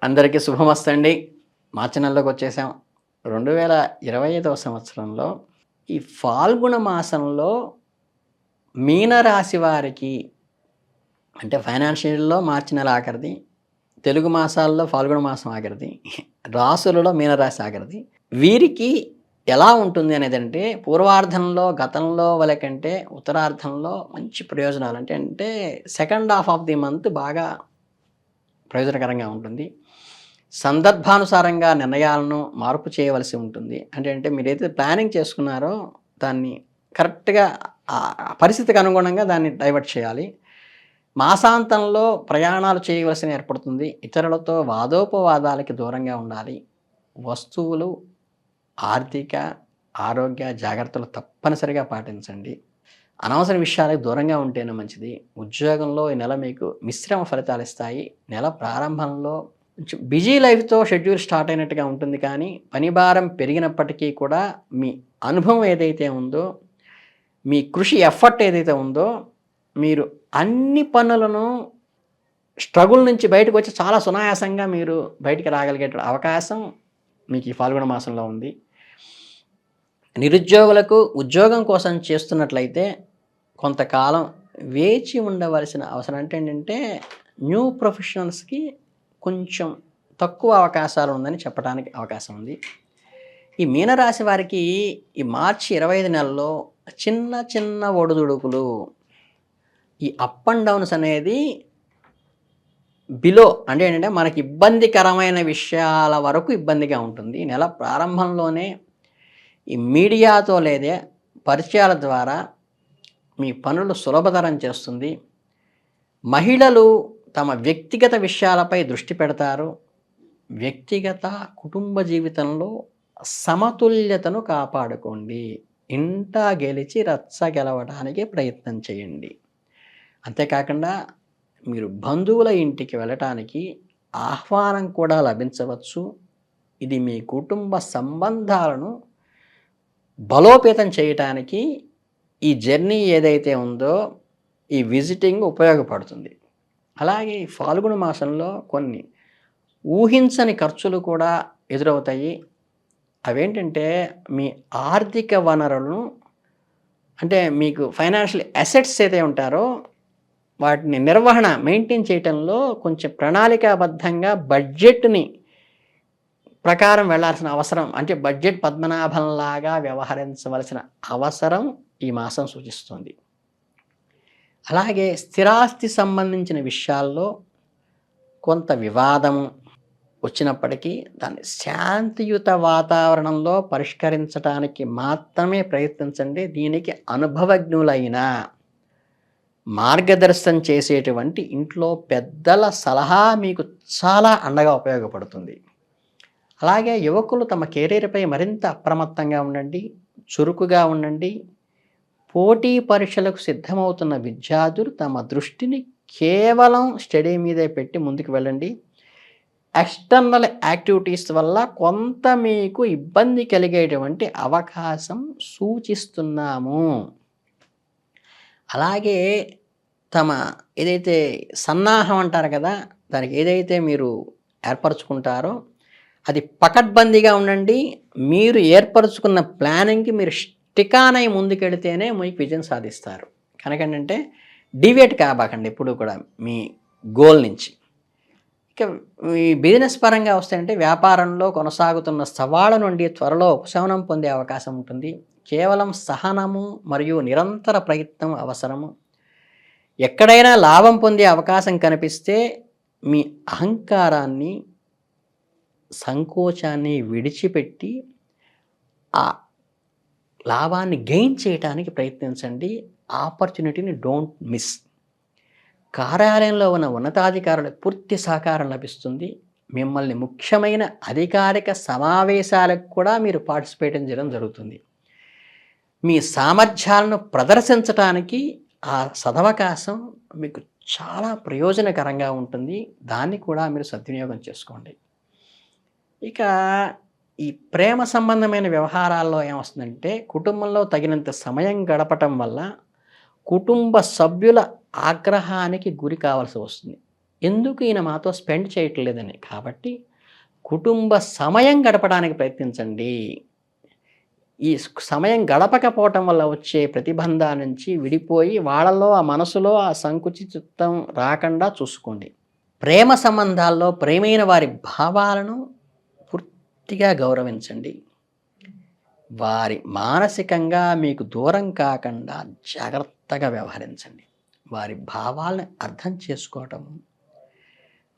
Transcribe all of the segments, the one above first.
అందరికీ శుభమస్తండి. మార్చి నెలలోకి వచ్చేసాం. 2025వ సంవత్సరంలో ఈ ఫాల్గుణ మాసంలో మీనరాశి వారికి అంటే ఫైనాన్షియల్‌లో మార్చి నెల ఆఖరిది. తెలుగు మాసాల్లో ఫాల్గుణ మాసం ఆఖరిది. రాసులలో మీనరాశి ఆఖరిది. వీరికి ఎలా ఉంటుంది అనేదంటే పూర్వార్ధంలో గతంలో వలె కంటే ఉత్తరార్ధంలో మంచి ప్రయోజనాలు అంటే second half of the month బాగా ప్రయోజనకరంగా ఉంటుంది. సందర్భానుసారంగా నిర్ణయాలను మార్పు చేయవలసి ఉంటుంది. అంటే మీరైతే ప్లానింగ్ చేసుకున్నారో దాన్ని కరెక్ట్‌గా పరిస్థితికి అనుగుణంగా దాన్ని డైవర్ట్ చేయాలి. మాసాంతంలో ప్రయాణాలు చేయవలసిన ఏర్పడుతుంది. ఇతరులతో వాదోపవాదాలకి దూరంగా ఉండాలి. వస్తువులు, ఆర్థిక, ఆరోగ్య జాగ్రత్తలు తప్పనిసరిగా పాటించండి. అనవసర విషయాలకు దూరంగా ఉంటేనే మంచిది. ఉద్యోగంలో ఈ నెల మీకు మిశ్రమ ఫలితాలిస్తాయి. నెల ప్రారంభంలో కొంచెం బిజీ లైఫ్‌తో షెడ్యూల్ స్టార్ట్ అయినట్టుగా ఉంటుంది కానీ, పని భారం పెరిగినప్పటికీ కూడా మీ అనుభవం ఏదైతే ఉందో, మీ కృషి ఎఫర్ట్ ఏదైతే ఉందో, మీరు అన్ని పనులను స్ట్రగుల్ నుంచి బయటకు వచ్చి చాలా సునాయాసంగా మీరు బయటికి రాగలిగే అవకాశం మీకు ఈ ఫాల్గుణ మాసంలో ఉంది. నిరుద్యోగులకు ఉద్యోగం కోసం చేస్తున్నట్లయితే కొంతకాలం వేచి ఉండవలసిన అవసరం. అంటే ఏంటంటే న్యూ ప్రొఫెషనల్స్‌కి కొంచెం తక్కువ అవకాశాలు ఉందని చెప్పడానికి అవకాశం ఉంది. ఈ మీనరాశి వారికి ఈ మార్చి 25 నెలలో చిన్న చిన్న ఒడిదుడుకులు, ఈ అప్ అండ్ డౌన్స్ అనేది బిలో అంటే ఏంటంటే మనకి ఇబ్బందికరమైన విషయాల వరకు ఇబ్బందిగా ఉంటుంది. ఈ నెల ప్రారంభంలోనే ఈ మీడియాతో లేదా పరిచయాల ద్వారా మీ పనులు సులభతరం చేస్తుంది. మహిళలు తమ వ్యక్తిగత విషయాలపై దృష్టి పెడతారు. వ్యక్తిగత, కుటుంబ జీవితంలో సమతుల్యతను కాపాడుకోండి. ఇంట గెలిచి రచ్చ గెలవడానికి ప్రయత్నం చేయండి. అంతేకాకుండా మీరు బంధువుల ఇంటికి వెళ్ళటానికి ఆహ్వానం కూడా లభించవచ్చు. ఇది మీ కుటుంబ సంబంధాలను బలోపేతం చేయటానికి ఈ జర్నీ ఏదైతే ఉందో ఈ విజిటింగ్ ఉపయోగపడుతుంది. అలాగే ఈ ఫాల్గుణ మాసంలో కొన్ని ఊహించని ఖర్చులు కూడా ఎదురవుతాయి. అవేంటంటే మీ ఆర్థిక వనరులను అంటే మీకు ఫైనాన్షియల్ అసెట్స్ ఏదైతే ఉంటారో వాటిని నిర్వహణ మెయింటైన్ చేయటంలో కొంచెం ప్రణాళికాబద్ధంగా బడ్జెట్‌ని ప్రకారం వెళ్ళాల్సిన అవసరం అంటే బడ్జెట్ పద్మనాభంలాగా వ్యవహరించవలసిన అవసరం ఈ మాసం సూచిస్తుంది. అలాగే స్థిరాస్తి సంబంధించిన విషయాల్లో కొంత వివాదము వచ్చినప్పటికీ దాన్ని శాంతియుత వాతావరణంలో పరిష్కరించడానికి మాత్రమే ప్రయత్నించండి. దీనికి అనుభవజ్ఞులైన మార్గదర్శనం చేసేటువంటి ఇంట్లో పెద్దల సలహా మీకు చాలా అండగా ఉపయోగపడుతుంది. అలాగే యువకులు తమ కెరీర్‌పై మరింత అప్రమత్తంగా ఉండండి. చురుకుగా ఉండండి. పోటీ పరీక్షలకు సిద్ధమవుతున్న విద్యార్థులు తమ దృష్టిని కేవలం స్టడీ మీదే పెట్టి ముందుకు వెళ్ళండి. ఎక్స్టర్నల్ యాక్టివిటీస్ వల్ల కొంత మీకు ఇబ్బంది కలిగేటువంటి అవకాశం సూచిస్తున్నాము. అలాగే తమ ఏదైతే సన్నాహం అంటారు కదా, దానికి ఏదైతే మీరు ఏర్పరచుకుంటారో అది పకడ్బందీగా ఉండండి. మీరు ఏర్పరచుకున్న ప్లానింగ్‌కి మీరు స్టిక్ ఆన్ అయ్యి ముందుకెడితేనే మీకు విజయం సాధిస్తారు. కనుకేంటంటే డీవియేట్ కాబాకండి ఎప్పుడు కూడా మీ గోల్ నుంచి. ఇక ఈ బిజినెస్ పరంగా వస్తే వ్యాపారంలో కొనసాగుతున్న సవాళ్ళ నుండి త్వరలో ఉపశమనం పొందే అవకాశం ఉంటుంది. కేవలం సహనము మరియు నిరంతర ప్రయత్నం అవసరము. ఎక్కడైనా లాభం పొందే అవకాశం కనిపిస్తే మీ అహంకారాన్ని, సంకోచాన్ని విడిచిపెట్టి ఆ లాభాన్ని గెయిన్ చేయటానికి ప్రయత్నించండి. ఆపర్చునిటీని డోంట్ మిస్. కార్యాలయంలో ఉన్న ఉన్నతాధికారులకు పూర్తి సహకారం లభిస్తుంది. మిమ్మల్ని ముఖ్యమైన అధికారిక సమావేశాలకు కూడా మీరు పార్టిసిపేట్ చేయడం జరుగుతుంది. మీ సామర్థ్యాలను ప్రదర్శించటానికి ఆ సదవకాశం మీకు చాలా ప్రయోజనకరంగా ఉంటుంది. దాన్ని కూడా మీరు సద్వినియోగం చేసుకోండి. ఇక ఈ ప్రేమ సంబంధమైన వ్యవహారాల్లో ఏమొస్తుందంటే కుటుంబంలో తగినంత సమయం గడపటం వల్ల కుటుంబ సభ్యుల ఆగ్రహానికి గురి కావాల్సి వస్తుంది. ఎందుకు ఈయన మాతో స్పెండ్ చేయట్లేదని. కాబట్టి కుటుంబ సమయం గడపడానికి ప్రయత్నించండి. ఈ సమయం గడపకపోవటం వల్ల వచ్చే ప్రతిబంధాల నుంచి విడిపోయి వాళ్ళలో ఆ మనసులో ఆ సంకుచితం రాకుండా చూసుకోండి. ప్రేమ సంబంధాల్లో ప్రేమైన వారి భావాలను పూర్తిగా గౌరవించండి. వారి మానసికంగా మీకు దూరం కాకుండా జాగ్రత్తగా వ్యవహరించండి. వారి భావాలను అర్థం చేసుకోవటము,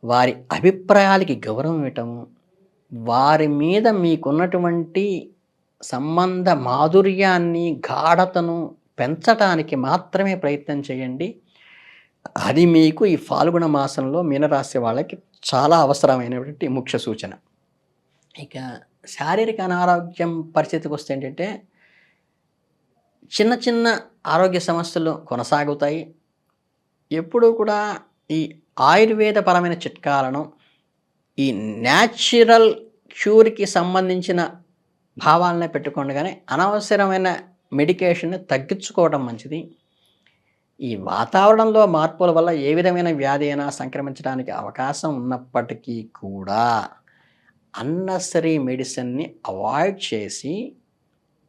వారి అభిప్రాయాలకి గౌరవం ఇవ్వటము, వారి మీద మీకున్నటువంటి సంబంధ మాధుర్యాన్ని, గాఢతను పెంచటానికి మాత్రమే ప్రయత్నం చేయండి. అది మీకు ఈ ఫాల్గుణ మాసంలో మీనరాశి వాళ్ళకి చాలా అవసరమైనటువంటి ముఖ్య సూచన. ఇక శారీరక అనారోగ్యం పరిస్థితికి వస్తే ఏంటంటే, చిన్న చిన్న ఆరోగ్య సమస్యలు కొనసాగుతాయి. ఎప్పుడూ కూడా ఈ ఆయుర్వేద పరమైన చిట్కాలను, ఈ న్యాచురల్ క్యూర్కి సంబంధించిన భావాలనే పెట్టుకోండి, కానీ అనవసరమైన మెడికేషన్ని తగ్గించుకోవడం మంచిది. ఈ వాతావరణంలో మార్పుల వల్ల ఏ విధమైన వ్యాధి అయినా సంక్రమించడానికి అవకాశం ఉన్నప్పటికీ కూడా అన్నెసరీ మెడిసిన్ని అవాయిడ్ చేసి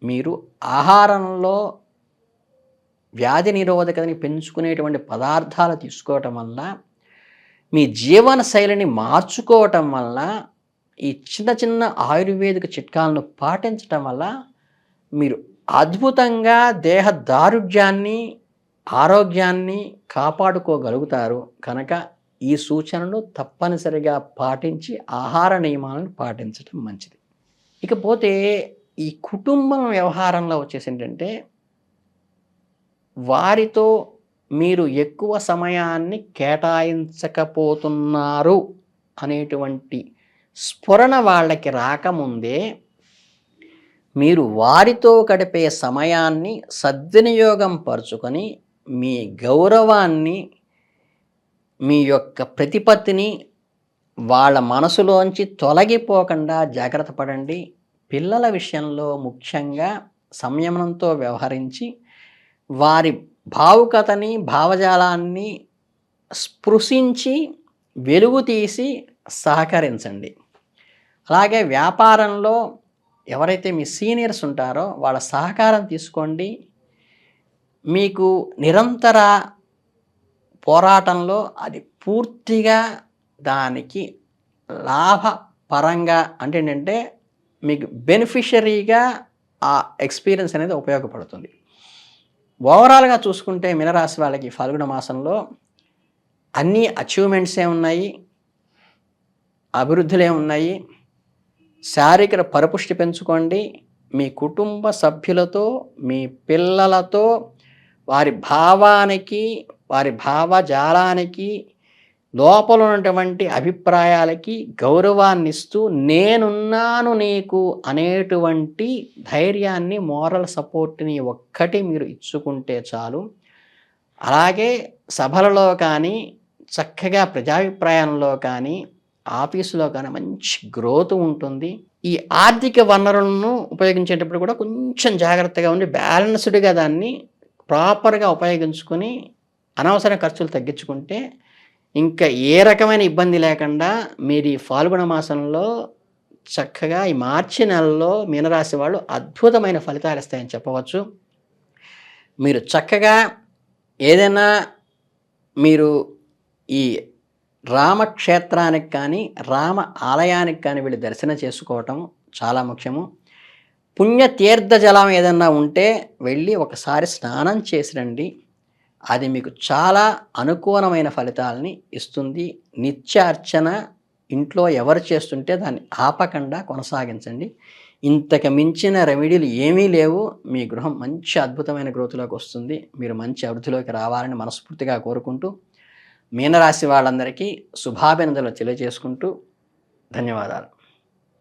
మీరు ఆహారంలో వ్యాధి నిరోధకతని పెంచుకునేటువంటి పదార్థాలు తీసుకోవటం వల్ల, మీ జీవన శైలిని మార్చుకోవటం వల్ల, ఈ చిన్న చిన్న ఆయుర్వేదిక చిట్కాలను పాటించటం వల్ల మీరు అద్భుతంగా దేహ దారుఢ్యాన్ని, ఆరోగ్యాన్ని కాపాడుకోగలుగుతారు. కనుక ఈ సూచనలు తప్పనిసరిగా పాటించి ఆహార నియమాలను పాటించడం మంచిది. ఇకపోతే ఈ కుటుంబం వ్యవహారంలో వచ్చేసి ఏంటంటే, వారితో మీరు ఎక్కువ సమయాన్ని కేటాయించకపోతున్నారు అనేటువంటి స్ఫురణ వాళ్ళకి రాకముందే మీరు వారితో గడిపే సమయాన్ని సద్వినియోగం పరుచుకొని మీ గౌరవాన్ని, మీ యొక్క ప్రతిపత్తిని వాళ్ళ మనసులోంచి తొలగిపోకుండా జాగ్రత్త పడండి. పిల్లల విషయంలో ముఖ్యంగా సంయమనంతో వ్యవహరించి వారి భావుకతని, భావజాలాన్ని స్పృశించి వెలుగు తీసి సహకరించండి. అలాగే వ్యాపారంలో ఎవరైతే మీ సీనియర్స్ ఉంటారో వాళ్ళ సహకారం తీసుకోండి. మీకు నిరంతర పోరాటంలో అది పూర్తిగా దానికి లాభపరంగా అంటే ఏంటంటే, మీకు బెనిఫిషరీగా ఆ ఎక్స్పీరియన్స్ అనేది ఉపయోగపడుతుంది. ఓవరాల్గా చూసుకుంటే మీనరాశి వాళ్ళకి ఫల్గుణ మాసంలో అన్ని అచీవ్మెంట్సే ఉన్నాయి, అభివృద్ధులే ఉన్నాయి. శారీరక పరిపుష్టి పెంచుకోండి. మీ కుటుంబ సభ్యులతో, మీ పిల్లలతో వారి భావానికి, వారి భావజాలానికి, లోపల ఉన్నటువంటి అభిప్రాయాలకి గౌరవాన్ని ఇస్తూ నేనున్నాను నీకు అనేటువంటి ధైర్యాన్ని, మోరల్ సపోర్ట్ని ఒక్కటి మీరు ఇచ్చుకుంటే చాలు. అలాగే సభలలో కానీ, చక్కగా ప్రజాభిప్రాయంలో కానీ, ఆఫీసులో కానీ మంచి గ్రోత్ ఉంటుంది. ఈ ఆర్థిక వనరులను ఉపయోగించేటప్పుడు కూడా కొంచెం జాగ్రత్తగా ఉండి బ్యాలెన్స్డ్గా దాన్ని ప్రాపర్గా ఉపయోగించుకొని అనవసర ఖర్చులు తగ్గించుకుంటే ఇంకా ఏ రకమైన ఇబ్బంది లేకుండా మీరు ఈ ఫాల్గుణ మాసంలో చక్కగా ఈ మార్చి నెలలో మీనరాశి వాళ్ళు అద్భుతమైన ఫలితాలు ఇస్తాయని చెప్పవచ్చు. మీరు చక్కగా ఏదైనా మీరు ఈ రామక్షేత్రానికి కానీ, రామ ఆలయానికి కానీ వెళ్ళి దర్శనం చేసుకోవటం చాలా ముఖ్యము. పుణ్యతీర్థ జలం ఏదన్నా ఉంటే వెళ్ళి ఒకసారి స్నానం చేసి రండి. అది మీకు చాలా అనుకూలమైన ఫలితాలని ఇస్తుంది. నిత్య అర్చన ఇంట్లో ఎవరు చేస్తుంటే దాన్ని ఆపకుండా కొనసాగించండి. ఇంతకు మించిన రెమెడీలు ఏమీ లేవు. మీ గృహం మంచి అద్భుతమైన గ్రోత్లోకి వస్తుంది. మీరు మంచి అభివృద్ధిలోకి రావాలని మనస్ఫూర్తిగా కోరుకుంటూ మీనరాశి వాళ్ళందరికీ శుభాభినందనలు తెలియజేసుకుంటూ ధన్యవాదాలు.